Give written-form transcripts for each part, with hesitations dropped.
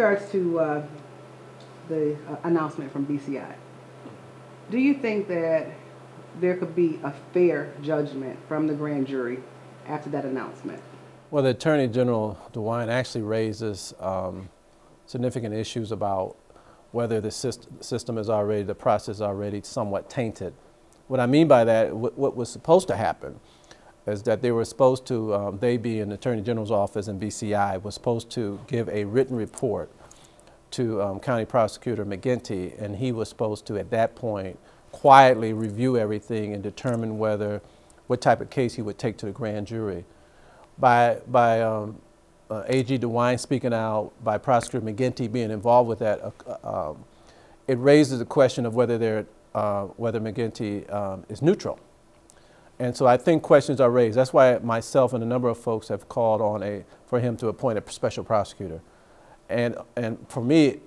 regards to the announcement from BCI, do you think that there could be a fair judgment from the grand jury after that announcement? Well, the Attorney General DeWine actually raises significant issues about whether the system is already, the process is already somewhat tainted. What I mean by that, what was supposed to happen is that they were supposed to, they being the Attorney General's office and BCI, was supposed to give a written report to County Prosecutor McGinty, and he was supposed to, at that point, quietly review everything and determine what type of case he would take to the grand jury. By AG DeWine speaking out, by Prosecutor McGinty being involved with that, it raises the question of whether McGinty is neutral. And so I think questions are raised. That's why myself and a number of folks have called on for him to appoint a special prosecutor. And for me,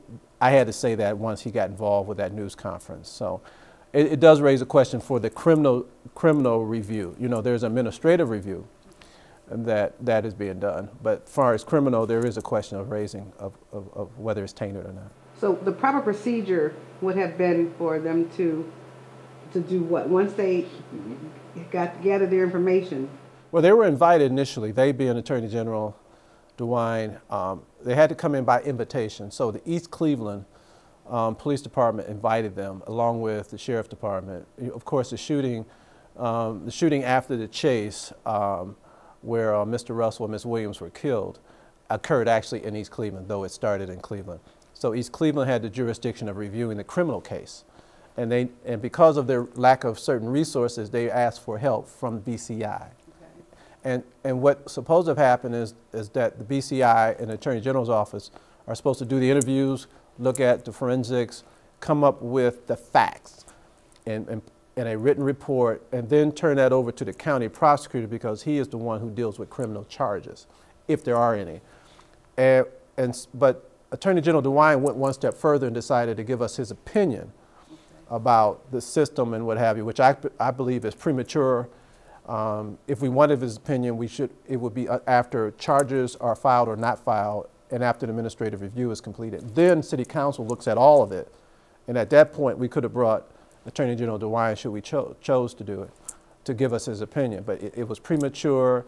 I had to say that once he got involved with that news conference. So it does raise a question for the criminal review. You know, there's administrative review that is being done. But as far as criminal, there is a question of raising of whether it's tainted or not. So the proper procedure would have been for them to do what? Once they gathered their information? Well, they were invited initially, they being Attorney General DeWine. They had to come in by invitation. So the East Cleveland Police Department invited them, along with the Sheriff Department. Of course, the shooting after the chase, where Mr. Russell and Ms. Williams were killed, occurred actually in East Cleveland, though it started in Cleveland. So East Cleveland had the jurisdiction of reviewing the criminal case. And because of their lack of certain resources, they asked for help from BCI. Okay. And what's supposed to have happened is that the BCI and the Attorney General's office are supposed to do the interviews, look at the forensics, come up with the facts in a written report, and then turn that over to the county prosecutor, because he is the one who deals with criminal charges, if there are any. But Attorney General DeWine went one step further and decided to give us his opinion about the system and what have you, which I believe is premature. If we wanted his opinion, it would be after charges are filed or not filed, and after the administrative review is completed. Then City Council looks at all of it, and at that point we could have brought Attorney General DeWine, should we chose to do it, to give us his opinion. But it was premature.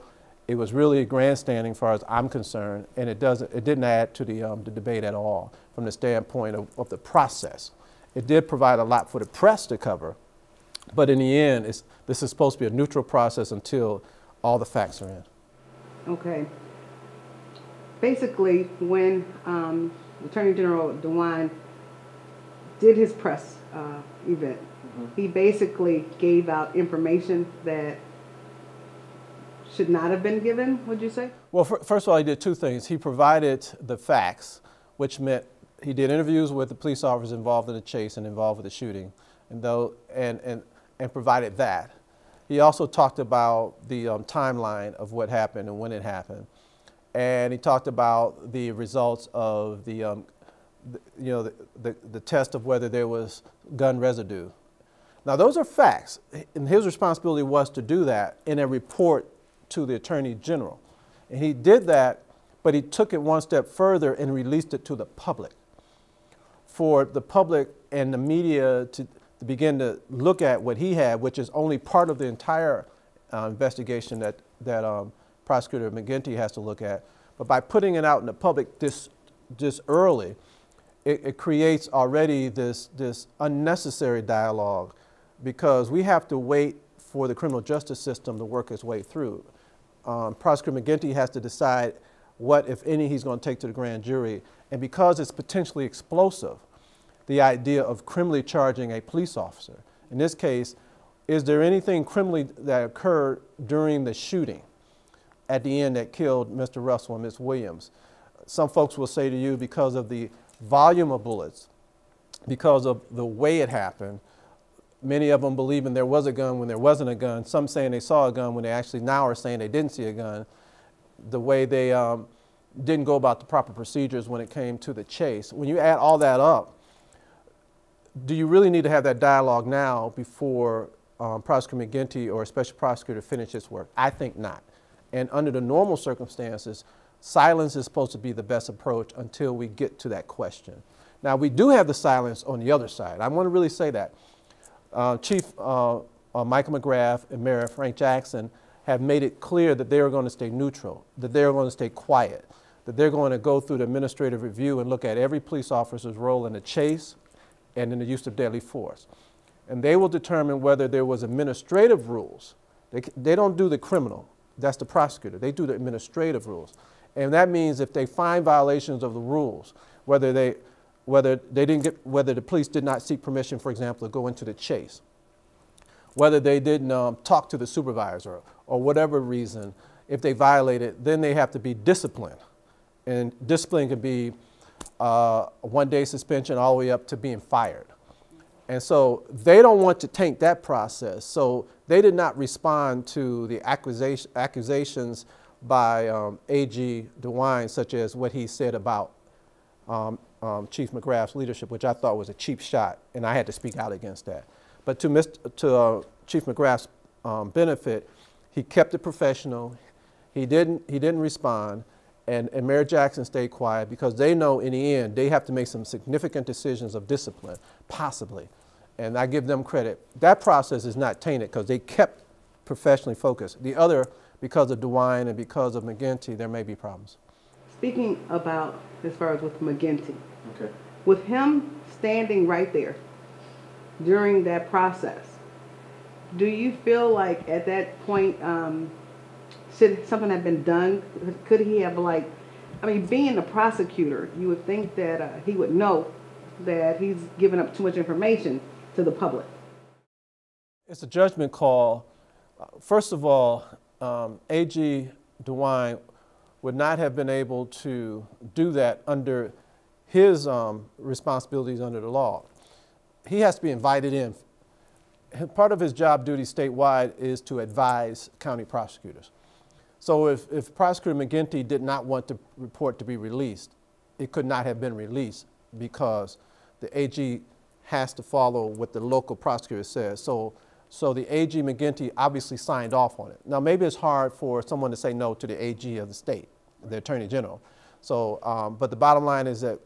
It was really grandstanding, as far as I'm concerned, and it didn't add to the debate at all from the standpoint of the process. It did provide a lot for the press to cover, but in the end, this is supposed to be a neutral process until all the facts are in. Okay. Basically, when Attorney General DeWine did his press event, he basically gave out information that should not have been given, would you say? Well, first of all, he did two things. He provided the facts, which meant he did interviews with the police officers involved in the chase and involved with the shooting, and provided that. He also talked about the timeline of what happened and when it happened, and he talked about the results of the test of whether there was gun residue. Now, those are facts, and his responsibility was to do that in a report to the Attorney General, and he did that, but he took it one step further and released it to the public, for the public and the media to begin to look at what he had, which is only part of the entire investigation that Prosecutor McGinty has to look at. But by putting it out in the public this early, it creates already this unnecessary dialogue, because we have to wait for the criminal justice system to work its way through. Prosecutor McGinty has to decide what, if any, he's going to take to the grand jury. And because it's potentially explosive, the idea of criminally charging a police officer. In this case, is there anything criminally that occurred during the shooting at the end that killed Mr. Russell and Ms. Williams? Some folks will say to you, because of the volume of bullets, because of the way it happened, many of them believing there was a gun when there wasn't a gun, some saying they saw a gun when they actually now are saying they didn't see a gun, the way they didn't go about the proper procedures when it came to the chase. When you add all that up, do you really need to have that dialogue now before Prosecutor McGinty or a special prosecutor finish his work? I think not. And under the normal circumstances, silence is supposed to be the best approach until we get to that question. Now, we do have the silence on the other side. I want to really say that. Chief Michael McGrath and Mayor Frank Jackson have made it clear that they are going to stay neutral, that they are going to stay quiet, that they're going to go through the administrative review and look at every police officer's role in the chase and in the use of deadly force. And they will determine whether there was administrative rules. They don't do the criminal. That's the prosecutor. They do the administrative rules. And that means if they find violations of the rules, whether the police did not seek permission, for example, to go into the chase, whether they didn't talk to the supervisor or whatever reason, if they violated, then they have to be disciplined. And discipline can be a one-day suspension all the way up to being fired. And so they don't want to taint that process. So they did not respond to the accusations by AG DeWine, such as what he said about Chief McGrath's leadership, which I thought was a cheap shot, and I had to speak out against that. But to Chief McGrath's benefit, he kept it professional. He didn't respond, and Mayor Jackson stayed quiet because they know in the end they have to make some significant decisions of discipline, possibly. And I give them credit. That process is not tainted because they kept professionally focused. The other, because of DeWine and because of McGinty, there may be problems. Speaking about as far as with McGinty, okay, with him standing right there during that process, do you feel like at that point should something have been done? Could he have, like, I mean, being a prosecutor, you would think that he would know that he's giving up too much information to the public. It's a judgment call. First of all, AG DeWine would not have been able to do that under his responsibilities under the law. He has to be invited in. Part of his job duty statewide is to advise county prosecutors. So if Prosecutor McGinty did not want the report to be released, it could not have been released because the AG has to follow what the local prosecutor says. So the AG McGinty obviously signed off on it. Now maybe it's hard for someone to say no to the AG of the state, the Attorney General. So, but the bottom line is that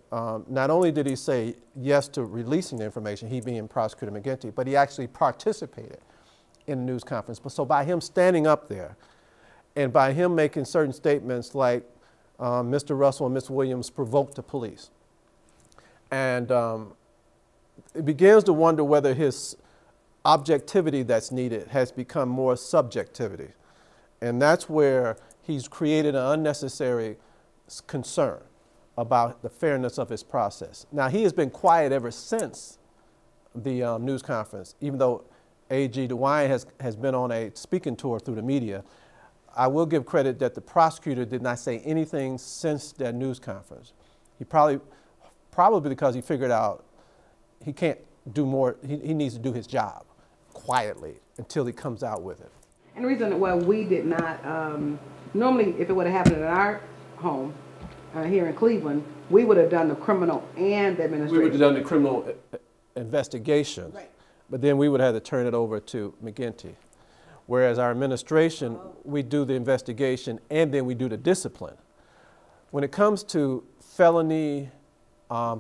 not only did he say yes to releasing the information, he being Prosecutor McGinty, but he actually participated in the news conference. But so by him standing up there and by him making certain statements like Mr. Russell and Ms. Williams provoked the police, and it begins to wonder whether his objectivity that's needed has become more subjectivity. And that's where he's created an unnecessary concern about the fairness of his process. Now, he has been quiet ever since the news conference, even though AG DeWine has been on a speaking tour through the media. I will give credit that the prosecutor did not say anything since that news conference. He probably because he figured out he can't do more, he needs to do his job quietly until he comes out with it. And the reason why we did not, normally if it would have happened in our home here in Cleveland, we would have done the criminal and the administrative. We would have done the criminal investigation, right, but then we would have to turn it over to McGinty. Whereas our administration, we do the investigation and then we do the discipline. When it comes to felony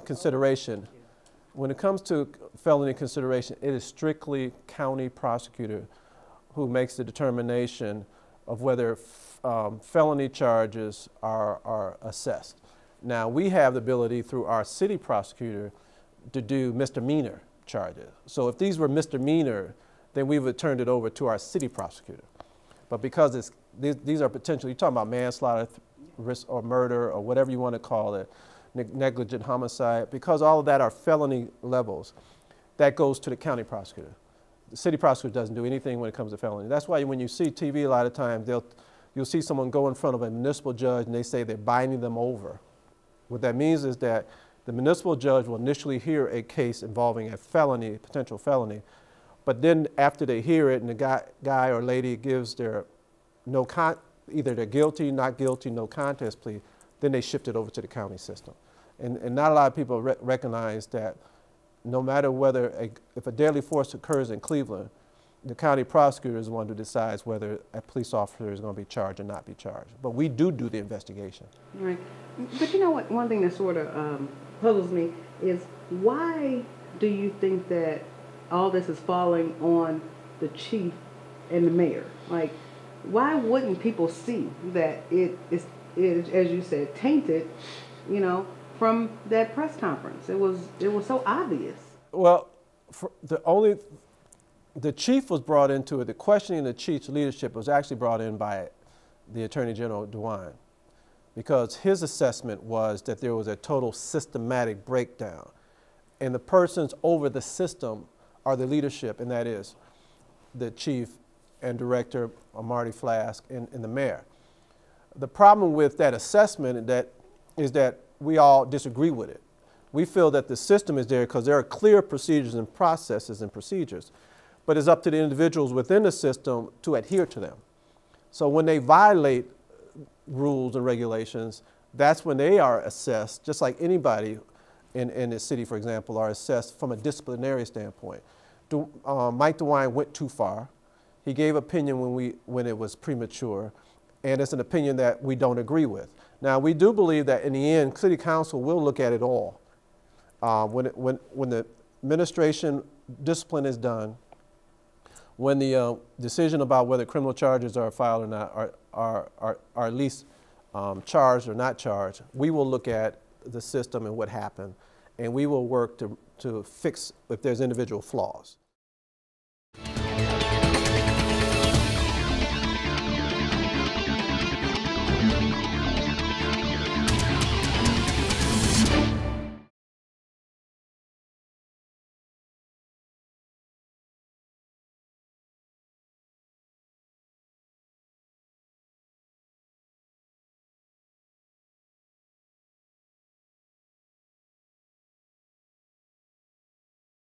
consideration, it is strictly county prosecutor who makes the determination of whether felony charges are assessed. Now, we have the ability through our city prosecutor to do misdemeanor charges. So if these were misdemeanor, then we would turn it over to our city prosecutor. But because these are potentially, you're talking about manslaughter or murder or whatever you want to call it, negligent homicide, because all of that are felony levels, that goes to the county prosecutor. The city prosecutor doesn't do anything when it comes to felony. That's why when you see TV a lot of times, you'll see someone go in front of a municipal judge and they say they're binding them over. What that means is that the municipal judge will initially hear a case involving a felony, potential felony, but then after they hear it and the guy or lady gives their either they're guilty, not guilty, no contest plea, then they shift it over to the county system. And not a lot of people recognize that no matter whether if a deadly force occurs in Cleveland, the county prosecutor is the one who decides whether a police officer is going to be charged or not be charged. But we do the investigation. Right. But you know what? One thing that sort of puzzles me is why do you think that all this is falling on the chief and the mayor? Like, why wouldn't people see that it is, as you said, tainted, you know, from that press conference? It was so obvious. Well, the chief was brought into it. The questioning of the chief's leadership was actually brought in by the Attorney General DeWine, because his assessment was that there was a total systematic breakdown, and the persons over the system are the leadership, and that is the chief and director, Marty Flask, and the mayor. The problem with that assessment is that we all disagree with it. We feel that the system is there because there are clear procedures and processes and procedures, but it's up to the individuals within the system to adhere to them. So when they violate rules and regulations, that's when they are assessed, just like anybody in the city, for example, are assessed from a disciplinary standpoint. Mike DeWine went too far. He gave opinion when it was premature, and it's an opinion that we don't agree with. Now, we do believe that in the end, City Council will look at it all. When the administration discipline is done, when the decision about whether criminal charges are filed or not are at least charged or not charged, we will look at the system and what happened, and we will work to fix if there's individual flaws.